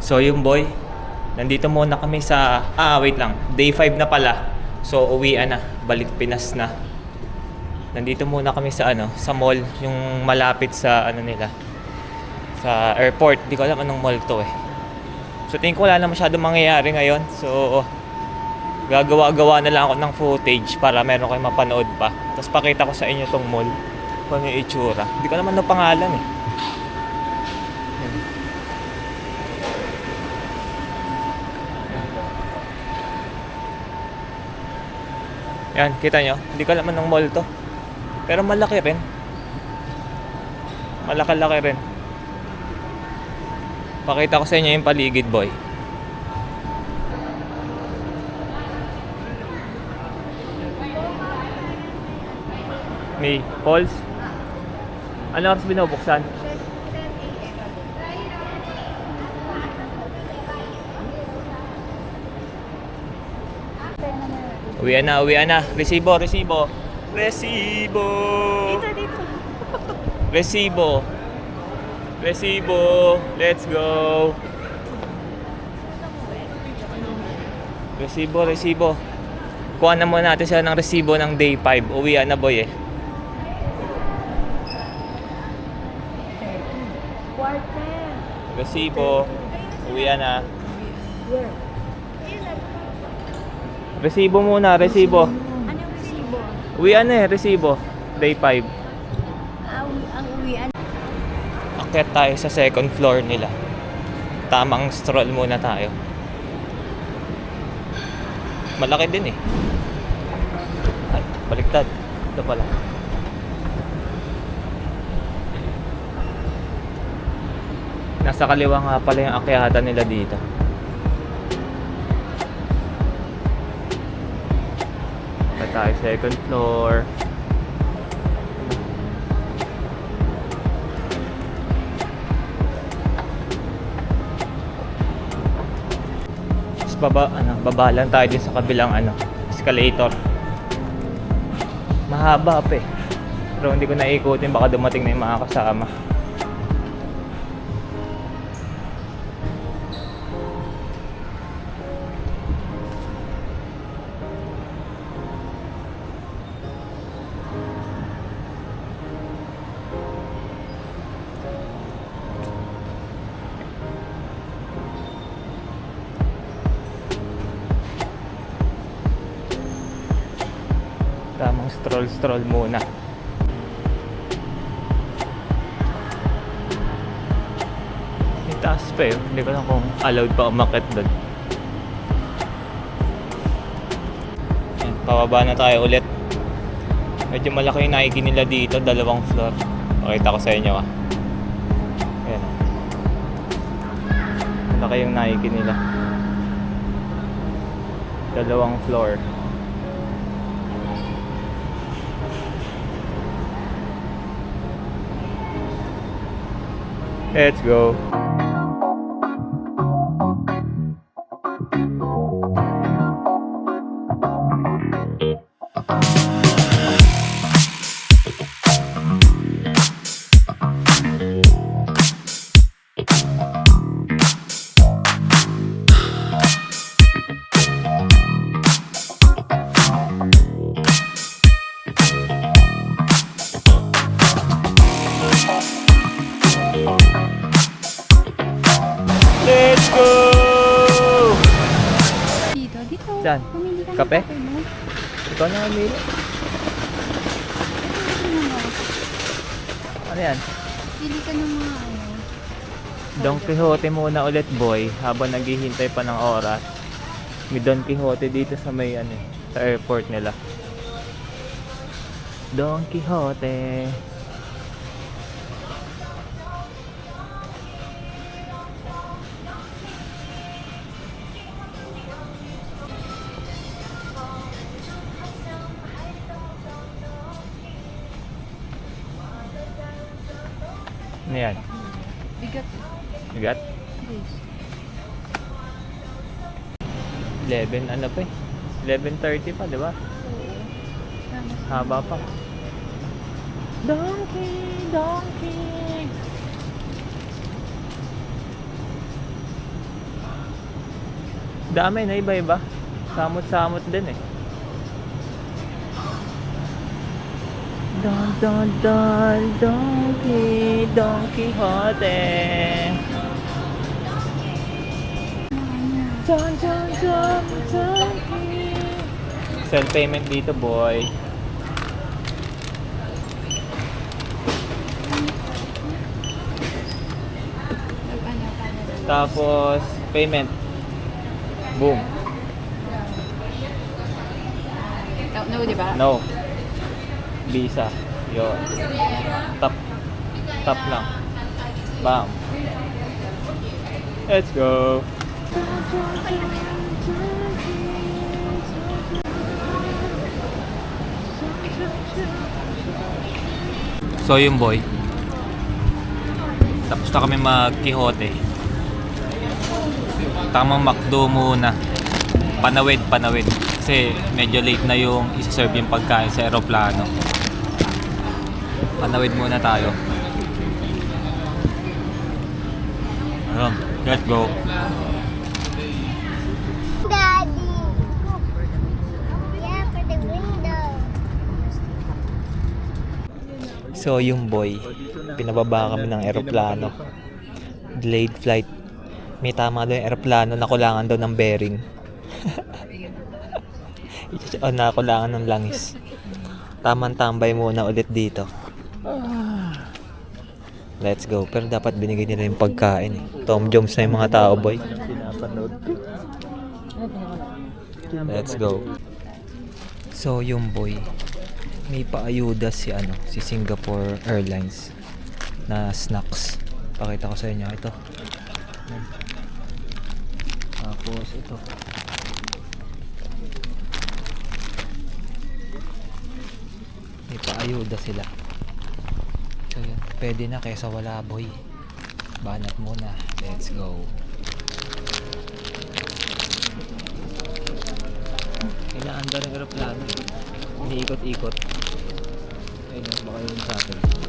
So yung boy, nandito muna kami sa, wait lang, day 5 na pala. So uwian na, balik Pinas na. Nandito muna kami sa sa mall, yung malapit sa nila, sa airport. Di ko alam anong mall to eh. So tingin ko wala na masyadong mangyayari ngayon. So gagawa-gawa na lang ako ng footage para meron kayong mapanood pa. Tapos pakita ko sa inyo tong mall, kung ano yung itsura. Di ko naman ano pangalan eh. Yan, kita nyo? Hindi ko alam anong mall to. Pero malaki rin. Malaki-laki rin. Pakita ko sa inyo yung paligid, boy. May falls. Ano oras binubuksan? Uwian na. Resibo. Dito. Resibo. Let's go. Resibo. Kuha na muna natin siya ng resibo ng day 5. Uwian na, boy eh. Resibo. Uwian na. Resibo muna, resibo. Anong resibo? Uwian na eh, resibo. Day 5. Ang uwian. Akyat tayo sa second floor nila. Tamang stroll muna tayo. Malaki din eh. Ay, baliktad. Ito pala. Nasa kaliwa nga pala yung akyatan nila dito. Akyat tayo second floor. Baba lang tayo din sa kabilang escalator. Mahaba pa eh. Pero hindi ko naikutin, baka dumating na yung mga kasama. Tamang stroll muna. May taas pa eh. Hindi ko lang kung allowed pa umakyat doon. Pababa na tayo ulit. Medyo malaki yung Nike nila dito. 2 floor. Pakita ko sa inyo Ayan. Malaki yung Nike nila. 2 floor. Let's go. Let's go! Dito. Saan? Pumili ka ng Kape? mo. Ikaw na mamili. Ano yan? Pili ka ng mga Don Quixote muna ulit, boy, habang naghihintay pa ng oras. May Don Quixote dito sa may sa airport nila. Don Quixote. Ano yan? bigat. Bigat? Yes. 11 ano pa eh? 11:30 pa, di ba? Oo. Haba pa. Donkey! Dami na iba-iba. Samot-samot din eh. Don don don donkey Don Quixote. Don don don donkey. Self payment dito, boy. Tapos payment. Boom. No, di ba? No. Visa. Yun. Tap. Tap lang. Bam. Let's go. So yung boy. Tapos na kami mag-Quixote. Tamang McDo muna. Panawid. Kasi medyo late na yung isa-serve yung pagkain sa aeroplano. Panawid muna tayo. Ayun, let's go. Daddy. Yeah, for the window. So yung boy, pinababa kami ng aeroplano. Delayed flight. May tama daw yung aeroplano, nakulangan daw ng bearing. O nakulangan ng langis. Tamang tambay muna ulit dito. Let's go. Pero dapat binigay nila yung pagkain eh. Tom Jones na yung mga tao, boy. Let's go. So yung boy, may paayuda si Singapore Airlines na snacks. Pakita ko sa inyo ito. Tapos ito. May paayuda sila. So yun, pwede na kaysa wala, boy. Banat muna. Let's go. Kailangan ba ng aeroplano? Iniikot-ikot. Ayun, baka yun sa atin.